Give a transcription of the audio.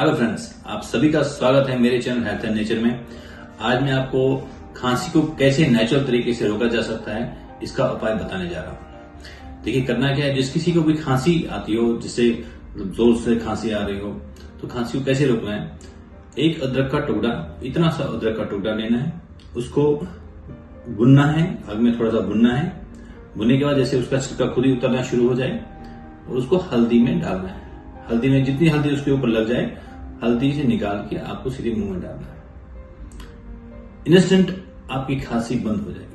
Hello friends, आप सभी का स्वागत है मेरे चैनल हेल्थ एंड नेचर में। आज मैं आपको खांसी को कैसे नेचुरल तरीके से रोका जा सकता है इसका उपाय बताने जा रहा हूं। देखिए, करना क्या है, जिस किसी को भी खांसी आती हो, जिससे जोर से खांसी आ रही हो, तो खांसी को कैसे रोकना है। एक अदरक का टुकड़ा, इतना सा अदरक का टुकड़ा लेना है, उसको भुनना है, आग में थोड़ा सा भुनना है। भुनने के बाद जैसे उसका छिलका खुद ही उतरना शुरू हो जाए और उसको हल्दी में डालना है। हल्दी में जितनी हल्दी उसके ऊपर लग जाए, हल्दी से निकाल के आपको सीधे मुंह में डालना है। इंस्टेंट आपकी खांसी बंद हो जाएगी।